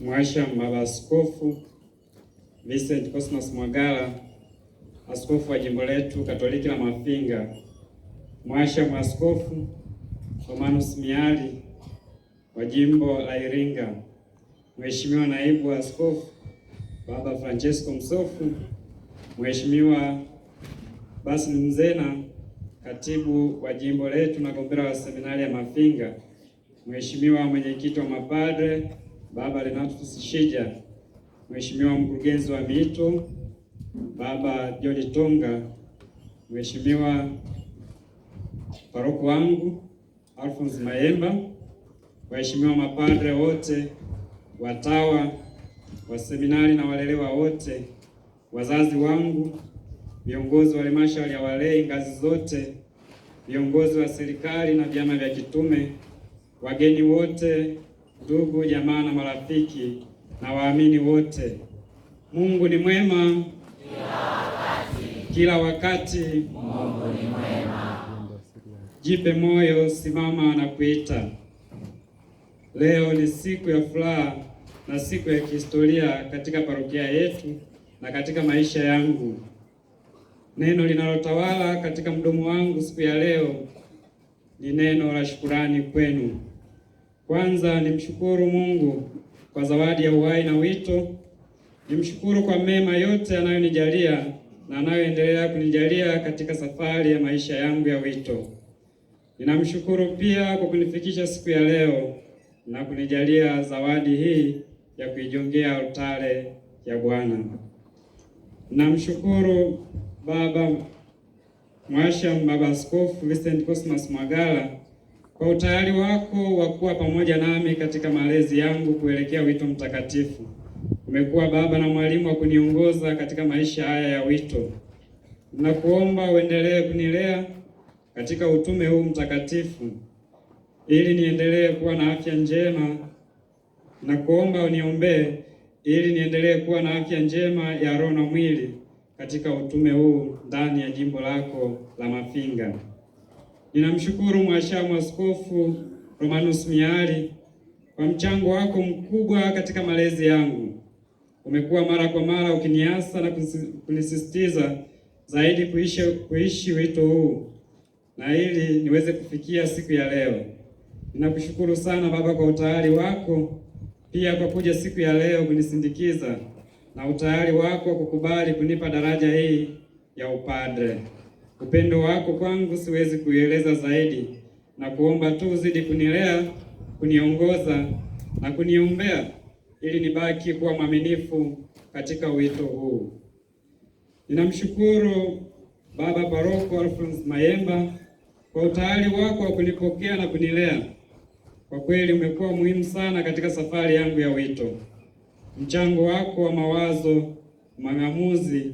Mhashamu Baba Askofu Vincent Cosmas Mwagala, askofu wa jimbo letu Katoliki la Mafinga, Mhashamu Askofu Romanus Miali wa jimbo la Iringa, Mheshimiwa Naibu Askofu Baba Francesco Msofu, Mheshimiwa Basni Mzena, katibu wa jimbo letu na gombera wa seminari ya Mafinga, Mheshimiwa mwenyekiti wa mapadre Baba Renatus Shija, Mheshimiwa mkurugenzi wa miito Baba George Tonga, Mheshimiwa paroko wangu Alphonse Mayemba, waheshimiwa mapadre wote, watawa wa seminari na walelewa wote, wazazi wangu, viongozi wa halmashauri ya walei ngazi zote, viongozi wa serikali na vyama vya kitume, wageni wote, ndugu jamaa na marafiki na waamini wote. Mungu ni mwema kila wakati. Mungu ni mwema. Jipe moyo, simama na kuita. Leo ni siku ya furaha na siku ya kihistoria katika parokia yetu na katika maisha yangu. Neno linalotawala katika mdomo wangu siku ya leo ni neno la shukurani kwenu. Kwanza nimshukuru Mungu kwa zawadi ya uhai na wito. Nimshukuru kwa mema yote anayonijalia na anayoendelea kunijalia katika safari ya maisha yangu ya wito. Ninamshukuru pia kwa kunifikisha siku ya leo na kunijalia zawadi hii ya kuijongea altare ya Bwana. Namshukuru Baba Mhashamu Baba Askofu Vincent Cosmas Mwagala kwa utayari wako wa kuwa pamoja nami katika malezi yangu kuelekea wito mtakatifu. Umekuwa baba na mwalimu wa kuniongoza katika maisha haya ya wito. Ninakuomba uendelee kunilea katika utume huu mtakatifu ili niendelee kuwa na afya njema. Nakuomba uniombee ili niendelee kuwa na afya njema ya roho na mwili katika utume huu ndani ya jimbo lako la Mafinga. Ninamshukuru Mhashamu Askofu Romanus Miali kwa mchango wako mkubwa katika malezi yangu. Umekuwa mara kwa mara ukiniasa na kunisisitiza zaidi kuishi wito huu na ili niweze kufikia siku ya leo. Ninakushukuru sana Baba kwa utayari wako, pia kwa kuja siku ya leo kunisindikiza na utayari wako kukubali kunipa daraja hii ya upadre. Upendo wako kwangu siwezi kuieleza zaidi, na kuomba tu uzidi kunilea, kuniongoza na kuniombea ili nibaki kuwa mwaminifu katika wito huu. Ninamshukuru Baba Paroko Alphonse Mayemba kwa utayari wako wa kunipokea na kunilea. Kwa kweli umekuwa muhimu sana katika safari yangu ya wito. Mchango wako wa mawazo, mang'amuzi,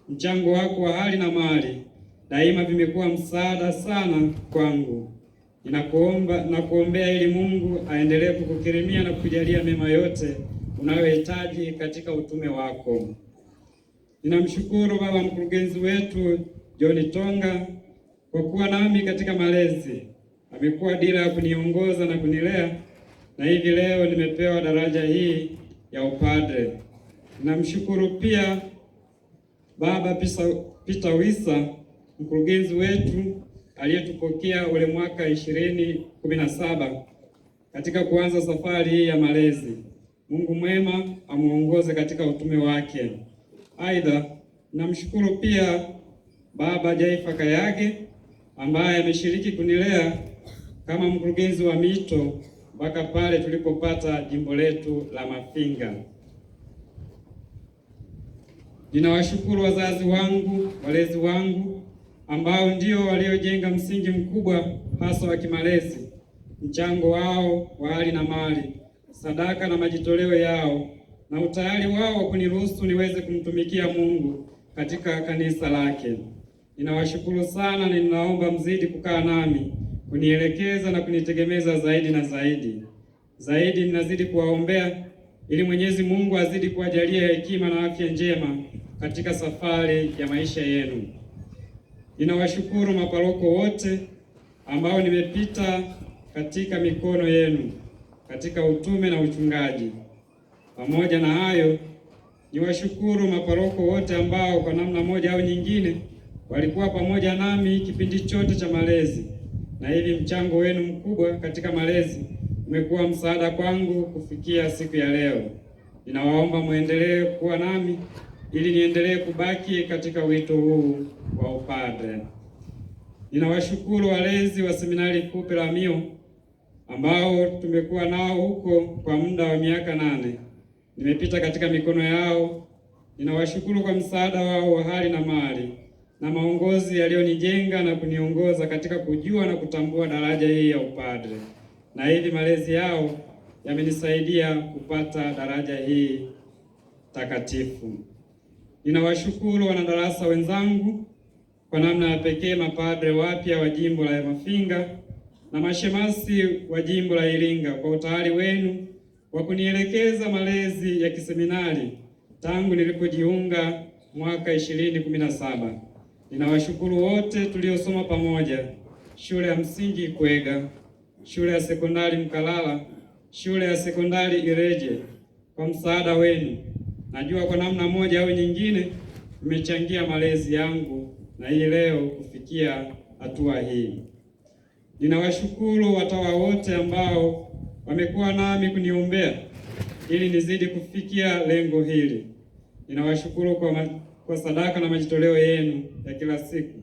mchango wako wa hali na mali daima vimekuwa msaada sana kwangu. Ninakuomba na kuombea ili Mungu aendelee kukukirimia na kukujalia mema yote unayohitaji katika utume wako. Ninamshukuru Baba mkurugenzi wetu John Tonga kwa kuwa nami katika malezi. Amekuwa dira ya kuniongoza na kunilea, na hivi leo nimepewa daraja hii ya upadre. Ninamshukuru pia Baba Peter Wisa, mkurugenzi wetu aliyetupokea ule mwaka 2017 katika kuanza safari hii ya malezi. Mungu mwema amuongoze katika utume wake. Aidha, namshukuru pia Baba Jaifa Kayage ambaye ameshiriki kunilea kama mkurugenzi wa mito mpaka pale tulipopata jimbo letu la Mafinga. Ninawashukuru wazazi wangu, walezi wangu ambao ndio waliojenga msingi mkubwa hasa wa kimalezi. Mchango wao wa hali na mali, sadaka na majitoleo yao na utayari wao wa kuniruhusu niweze kumtumikia Mungu katika kanisa lake. Ninawashukuru sana na ninaomba mzidi kukaa nami, kunielekeza na kunitegemeza zaidi na zaidi. Zaidi ninazidi kuwaombea ili Mwenyezi Mungu azidi kuwajalia hekima na afya njema katika safari ya maisha yenu. Ninawashukuru maparoko wote ambao nimepita katika mikono yenu katika utume na uchungaji. Pamoja na hayo, niwashukuru maparoko wote ambao kwa namna moja au nyingine walikuwa pamoja nami kipindi chote cha malezi, na hivi mchango wenu mkubwa katika malezi umekuwa msaada kwangu kufikia siku ya leo. Ninawaomba muendelee kuwa nami ili niendelee kubaki katika wito huu wa upadre. Ninawashukuru walezi wa Seminari Kuu Peramiho ambao tumekuwa nao huko kwa muda wa miaka 8. Nimepita katika mikono yao. Ninawashukuru kwa msaada wao wa hali na mali na maongozi yaliyonijenga na kuniongoza katika kujua na kutambua daraja hii ya upadre, na hivi malezi yao yamenisaidia kupata daraja hii takatifu. Ninawashukuru wanadarasa wenzangu, kwa namna ya pekee mapadre wapya wa jimbo la Mafinga na mashemasi wa jimbo la Iringa kwa utayari wenu wa kunielekeza malezi ya kiseminari tangu nilipojiunga mwaka 2017. Ninawashukuru wote tuliosoma pamoja shule ya msingi Ikwega, shule ya sekondari Mkalala, shule ya sekondari Ireje kwa msaada wenu. Najua kwa namna moja au nyingine mmechangia malezi yangu na hii leo kufikia hatua hii. Ninawashukuru watawa wote ambao wamekuwa nami kuniombea ili nizidi kufikia lengo hili. Ninawashukuru kwa sadaka na majitoleo yenu ya kila siku,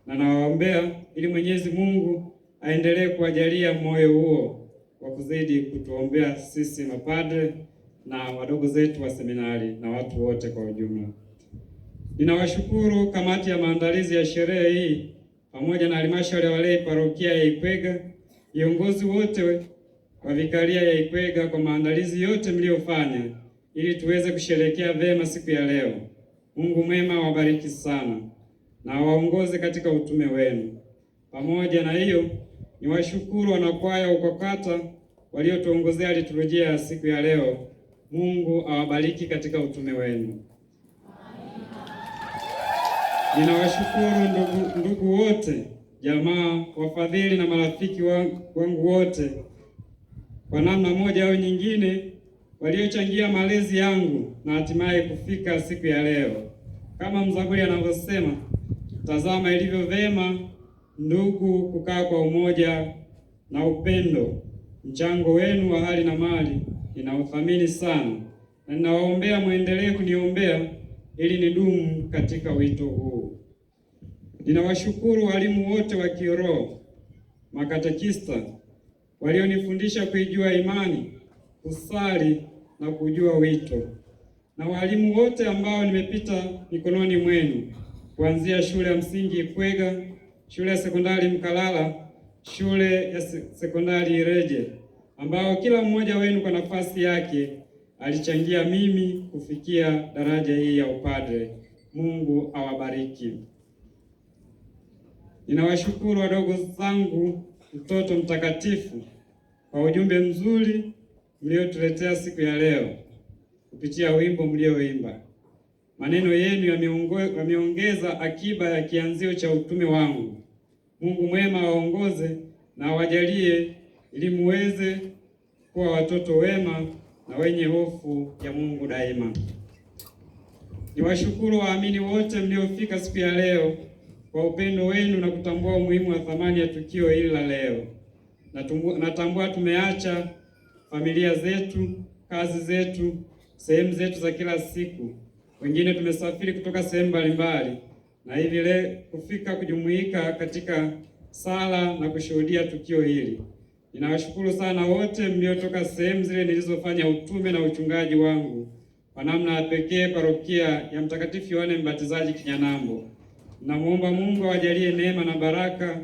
na nawaombea ili Mwenyezi Mungu aendelee kuwajalia moyo huo wa kuzidi kutuombea sisi mapadre na wadogo zetu wa seminari na watu wote kwa ujumla. Ninawashukuru kamati ya maandalizi ya sherehe hii pamoja na halmashauri ya walei parokia ya Ikwega, viongozi wote wa vikaria ya Ikwega kwa maandalizi yote mliofanya ili tuweze kusherehekea vema siku ya leo. Mungu mwema wabariki sana na waongoze katika utume wenu. Pamoja na hiyo, niwashukuru wanakwaya UKWAKATA waliotuongozea liturujia ya siku ya leo. Mungu awabariki katika utume wenu. Ninawashukuru ndugu wote, jamaa, wafadhili na marafiki wangu wote kwa namna moja au nyingine waliochangia malezi yangu na hatimaye kufika siku ya leo. Kama mzaburi anavyosema, tazama ilivyo vema ndugu kukaa kwa umoja na upendo. Mchango wenu wa hali na mali ninauthamini sana, na ninawaombea muendelee kuniombea ili nidumu katika wito huu. Ninawashukuru walimu wote wa kiroho, makatekista walionifundisha kuijua imani, kusali na kujua wito, na walimu wote ambao nimepita mikononi mwenu kuanzia shule ya msingi Ikwega, shule ya sekondari Mkalala, shule ya sekondari Ireje, ambao kila mmoja wenu kwa nafasi yake alichangia mimi kufikia daraja hii ya upadre. Mungu awabariki. Ninawashukuru wadogo zangu mtoto mtakatifu kwa ujumbe mzuri mliotuletea siku ya leo kupitia wimbo mlioimba. Maneno yenu yameongeza akiba ya kianzio cha utume wangu. Mungu mwema waongoze na awajalie ili muweze kuwa watoto wema na wenye hofu ya Mungu daima. Niwashukuru waamini wote mliofika siku ya leo kwa upendo wenu na kutambua umuhimu wa thamani ya tukio hili la leo. Natambua tumeacha familia zetu, kazi zetu, sehemu zetu za kila siku. Wengine tumesafiri kutoka sehemu mbalimbali na hivi leo kufika kujumuika katika sala na kushuhudia tukio hili. Ninawashukuru sana wote mliotoka sehemu zile nilizofanya utume na uchungaji wangu. Kwa namna ya pekee parokia ya Mtakatifu Yohane Mbatizaji Kinyanambo. Namuomba Mungu awajalie neema na baraka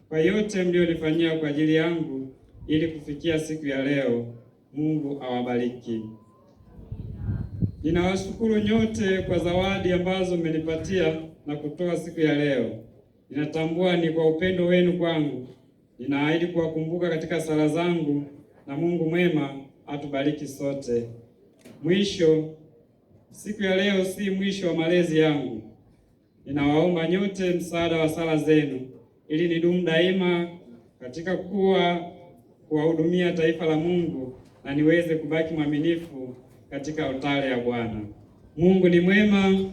kwa yote mlionifanyia kwa ajili yangu ili kufikia siku ya leo. Mungu awabariki. Ninawashukuru nyote kwa zawadi ambazo mmenipatia na kutoa siku ya leo. Ninatambua ni kwa upendo wenu kwangu. Ninaahidi kuwakumbuka katika sala zangu na Mungu mwema atubariki sote. Mwisho, siku ya leo si mwisho wa malezi yangu. Ninawaomba nyote msaada wa sala zenu ili nidumu daima katika kuwahudumia taifa la Mungu na niweze kubaki mwaminifu katika altare ya Bwana. Mungu ni mwema.